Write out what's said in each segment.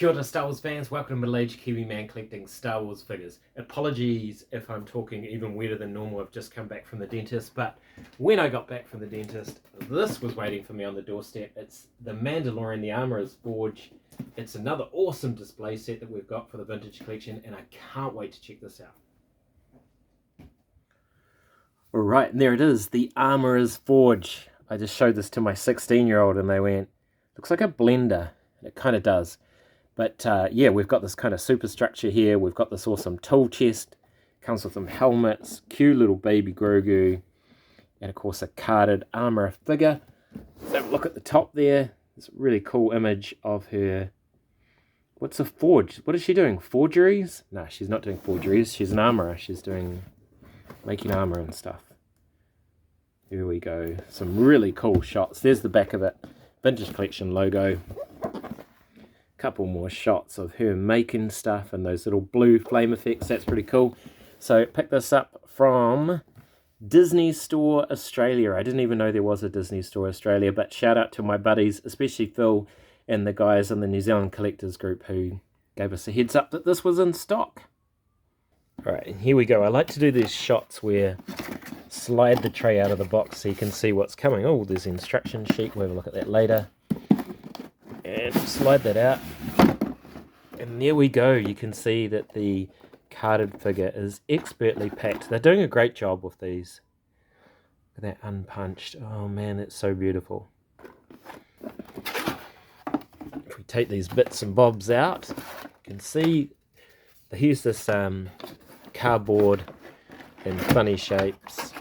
Kia ora Star Wars fans, welcome to middle-aged Kiwi man collecting Star Wars figures. Apologies if I'm talking even weirder than normal, I've just come back from the dentist, but when I got back from the dentist, this was waiting for me on the doorstep. It's the Mandalorian, the Armorer's Forge. It's another awesome display set that we've got for the vintage collection, and I can't wait to check this out. Alright, and there it is, the Armorer's Forge. I just showed this to my 16-year-old and they went, looks like a blender. It kind of does. But yeah, we've got this kind of superstructure here. We've got this awesome tool chest. Comes with some helmets, cute little baby Grogu, and of course a carded armorer figure. Let's have a look at the top there. It's a really cool image of her. What's a forge? What is she doing? Forgeries? No, she's not doing forgeries. She's an armorer. She's making armor and stuff. Here we go. Some really cool shots. There's the back of it. Vintage collection logo. Couple more shots of her making stuff and those little blue flame effects. That's pretty cool. So pick this up from Disney Store Australia. I didn't even know there was a Disney Store Australia, but shout out to my buddies, especially Phil and the guys in the New Zealand Collectors group who gave us a heads up that this was in stock. Alright, and here we go. I like to do these shots where slide the tray out of the box so you can see what's coming. Oh, there's the instruction sheet. We'll have a look at that later. And slide that out, and there we go. You can see that the carded figure is expertly packed. They're doing a great job with these. Look at that unpunched. Oh man, that's so beautiful. If we take these bits and bobs out, you can see here's this cardboard in funny shapes.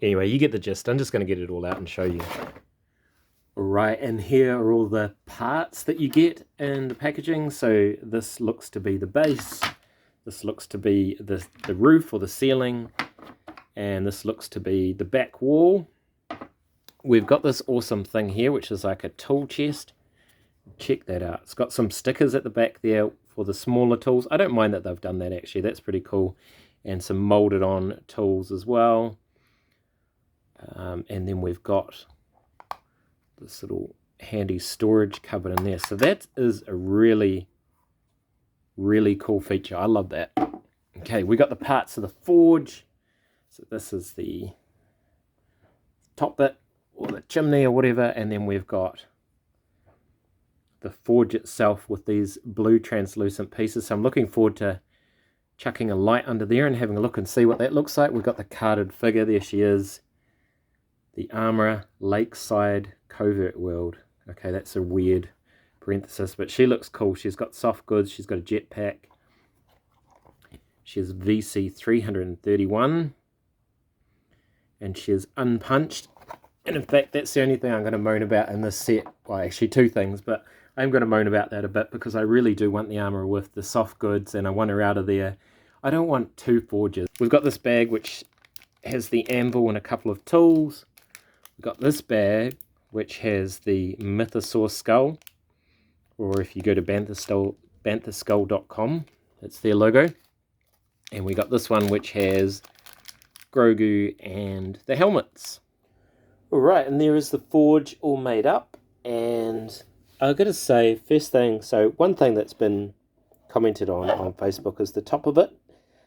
Anyway, you get the gist. I'm just going to get it all out and show you. Right, and here are all the parts that you get in the packaging. So this looks to be the base, this looks to be the roof or the ceiling, and this looks to be the back wall. We've got this awesome thing here, which is like a tool chest. Check that out. It's got some stickers at the back there for the smaller tools. I don't mind that they've done that actually, that's pretty cool. And some molded on tools as well. And then we've got this little handy storage cupboard in there. So that is a really, really cool feature. I love that. Okay, we got the parts of the forge. So this is the top bit, or the chimney or whatever, and then we've got the forge itself with these blue translucent pieces. So I'm looking forward to chucking a light under there and having a look and see what that looks like. We've got the carded figure. There she is. The Armorer Lakeside Covert World. Okay, that's a weird parenthesis, but she looks cool. She's got soft goods. She's got a jetpack. She has VC 331. And she is unpunched. And in fact, that's the only thing I'm going to moan about in this set. Well, actually two things, but I'm going to moan about that a bit because I really do want the Armorer with the soft goods and I want her out of there. I don't want two forges. We've got this bag which has the anvil and a couple of tools. We've got this bag which has the Mythosaur skull, or if you go to bantherskull.com, it's their logo. And we got this one which has Grogu and the helmets. Alright, and there is the forge all made up, and I've got to say, first thing, so one thing that's been commented on Facebook is the top of it.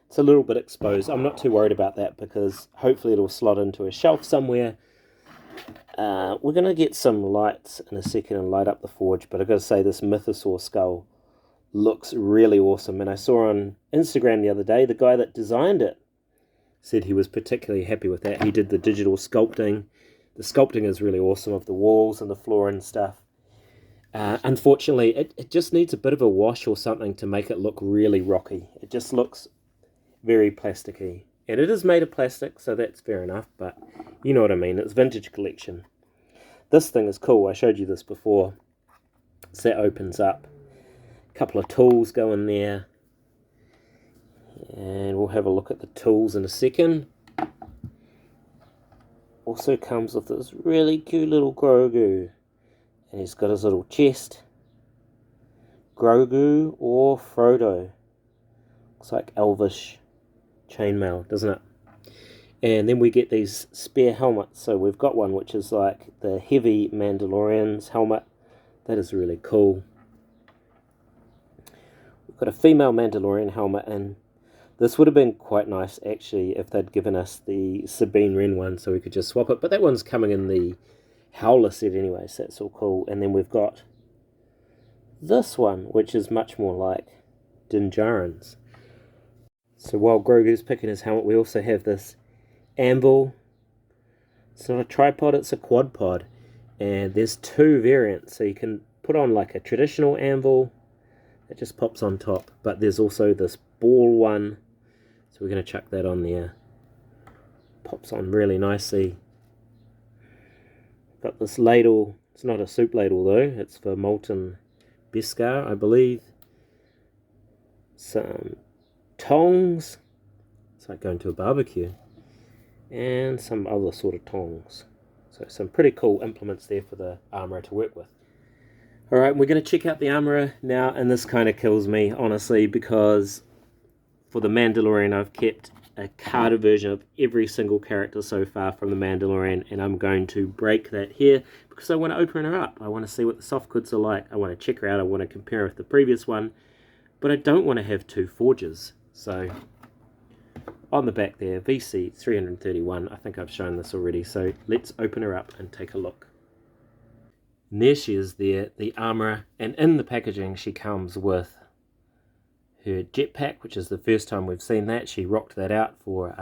It's a little bit exposed. I'm not too worried about that because hopefully it'll slot into a shelf somewhere. We're going to get some lights in a second and light up the forge, but I've got to say this Mythosaur skull looks really awesome. And I saw on Instagram the other day, the guy that designed it said he was particularly happy with that. He did the digital sculpting. The sculpting is really awesome of the walls and the floor and stuff. Unfortunately, it just needs a bit of a wash or something to make it look really rocky. It just looks very plasticky. And it is made of plastic, so that's fair enough, but you know what I mean. It's vintage collection. This thing is cool. I showed you this before. So that opens up. A couple of tools go in there. And we'll have a look at the tools in a second. Also comes with this really cute little Grogu. And he's got his little chest. Grogu or Frodo. Looks like elvish chainmail, doesn't it? And then we get these spare helmets. So we've got one which is like the heavy Mandalorian's helmet. That is really cool. We've got a female Mandalorian helmet, and this would have been quite nice actually if they'd given us the Sabine Wren one so we could just swap it, but that one's coming in the Howler set anyway, so that's all cool. And then we've got this one, which is much more like Din Djarin's. So while Grogu's picking his helmet, we also have this anvil. It's not a tripod, it's a quad pod. And there's two variants, so you can put on like a traditional anvil that just pops on top, but there's also this ball one, so we're going to chuck that on there. Pops on really nicely. Got this ladle, it's not a soup ladle though, it's for molten Beskar, I believe. Some tongs, it's like going to a barbecue, and some other sort of tongs. So some pretty cool implements there for the armourer to work with. Alright, we're going to check out the armourer now, and this kind of kills me, honestly, because for the Mandalorian I've kept a carded version of every single character so far from the Mandalorian, and I'm going to break that here because I want to open her up. I want to see what the soft goods are like. I want to check her out. I want to compare her with the previous one, but I don't want to have two forges. So on the back there, VC 331. I think I've shown this already, so let's open her up and take a look. And there she is there, the armourer, and in the packaging she comes with her jetpack, which is the first time we've seen that. She rocked that out for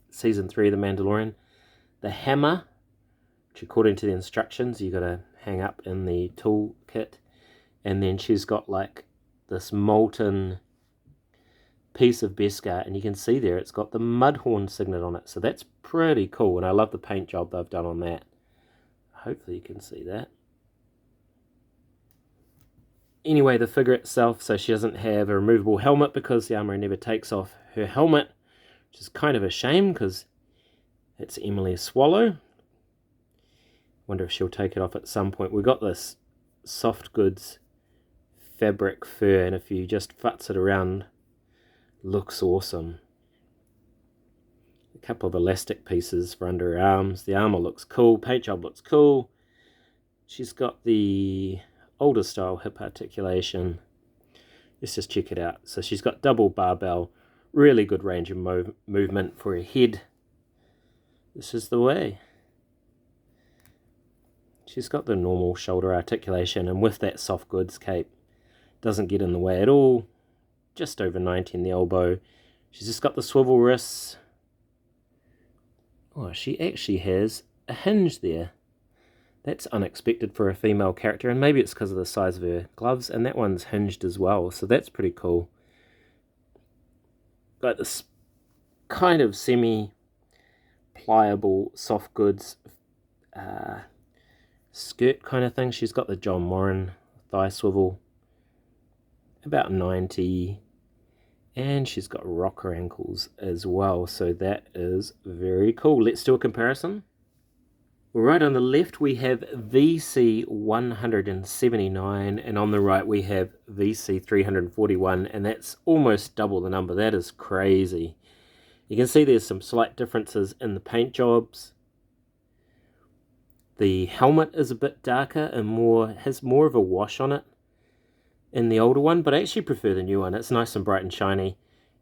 Season 3 of The Mandalorian. The hammer, which according to the instructions you got to hang up in the tool kit. And then she's got like this molten piece of Beskar, and you can see there it's got the Mudhorn signet on it. So that's pretty cool, and I love the paint job they've done on that. Hopefully you can see that. Anyway, the figure itself, so she doesn't have a removable helmet because the armourer never takes off her helmet, which is kind of a shame because it's Emily Swallow. Wonder if she'll take it off at some point. We've got this soft goods fabric fur, and if you just futz it around, looks awesome. A couple of elastic pieces for under her arms. The armour looks cool, paint job looks cool. She's got the older style hip articulation. Let's just check it out. So she's got double barbell, really good range of movement for her head. This is the way. She's got the normal shoulder articulation, and with that soft goods cape, doesn't get in the way at all. Just over 90 in the elbow. She's just got the swivel wrists. Oh, she actually has a hinge there. That's unexpected for a female character, and maybe it's because of the size of her gloves, and that one's hinged as well, so that's pretty cool. Got this kind of semi-pliable soft goods skirt kind of thing. She's got the John Moran thigh swivel, about 90, and she's got rocker ankles as well, so that is very cool. Let's do a comparison. Right on the left we have VC 179, and on the right we have VC 341, and that's almost double the number. That is crazy. You can see there's some slight differences in the paint jobs. The helmet is a bit darker and has more of a wash on it in the older one, but I actually prefer the new one. It's nice and bright and shiny,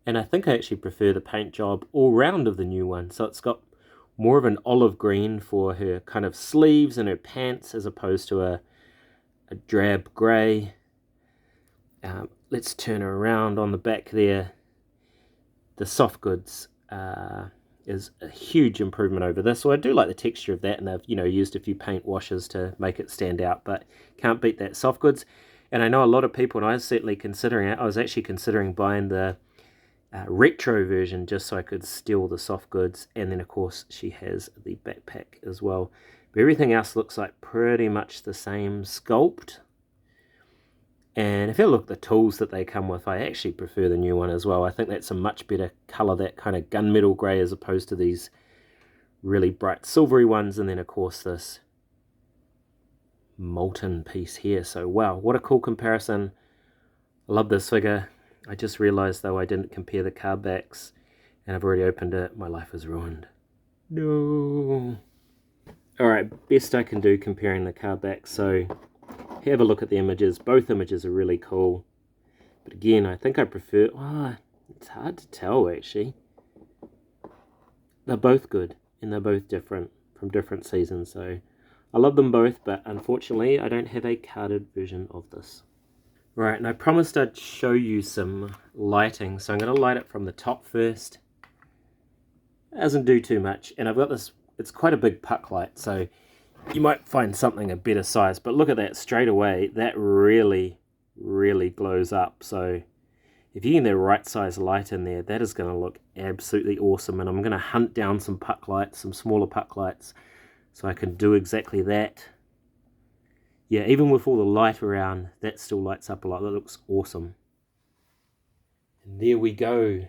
and I think I actually prefer the paint job all round of the new one. So it's got more of an olive green for her kind of sleeves and her pants as opposed to a drab grey. Let's turn her around on the back there. The soft goods is a huge improvement over this. So I do like the texture of that, and they've used a few paint washes to make it stand out, but can't beat that soft goods. And I know a lot of people, and I was certainly considering it, I was actually considering buying the retro version just so I could steal the soft goods, and then of course she has the backpack as well. But everything else looks like pretty much the same sculpt. And if you look at the tools that they come with, I actually prefer the new one as well. I think that's a much better colour, that kind of gunmetal grey, as opposed to these really bright silvery ones. And then of course this molten piece here. So wow, what a cool comparison. I love this figure. I just realised though I didn't compare the card backs, and I've already opened it. My life is ruined. No. Alright, best I can do comparing the card backs. So have a look at the images. Both images are really cool. But again, I think I prefer... Oh, it's hard to tell, actually. They're both good, and they're both different from different seasons, so I love them both, but unfortunately I don't have a carded version of this. Right, and I promised I'd show you some lighting, so I'm going to light it from the top first. It doesn't do too much, and I've got this, it's quite a big puck light, so you might find something a better size, but look at that straight away, that really glows up. So if you get the right size light in there, that is going to look absolutely awesome. And I'm going to hunt down some puck lights, some smaller puck lights, so I can do exactly that. Yeah, even with all the light around, that still lights up a lot. That looks awesome. And there we go.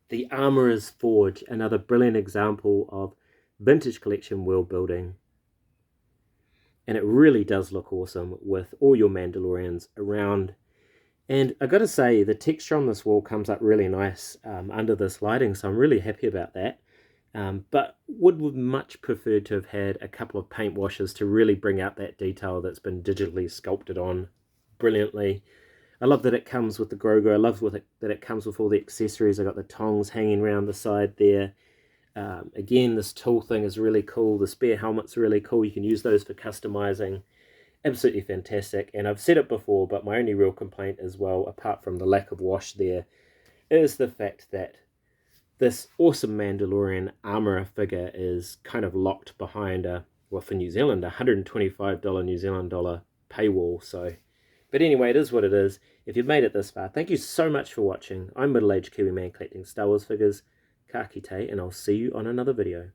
The Armourer's Forge, another brilliant example of vintage collection world building. And it really does look awesome with all your Mandalorians around. And I got to say, the texture on this wall comes up really nice under this lighting, so I'm really happy about that. But would have much preferred to have had a couple of paint washes to really bring out that detail that's been digitally sculpted on brilliantly. I love that it comes with the Grogu. I love that it comes with all the accessories. I got the tongs hanging around the side there. Again, this tool thing is really cool. The spare helmet's really cool. You can use those for customizing. Absolutely fantastic. And I've said it before, but my only real complaint as well, apart from the lack of wash there, is the fact that this awesome Mandalorian armourer figure is kind of locked behind a, well, for New Zealand, $125 New Zealand dollar paywall. So, but anyway, it is what it is. If you've made it this far, thank you so much for watching. I'm middle-aged Kiwi man collecting Star Wars figures. Ka kite, and I'll see you on another video.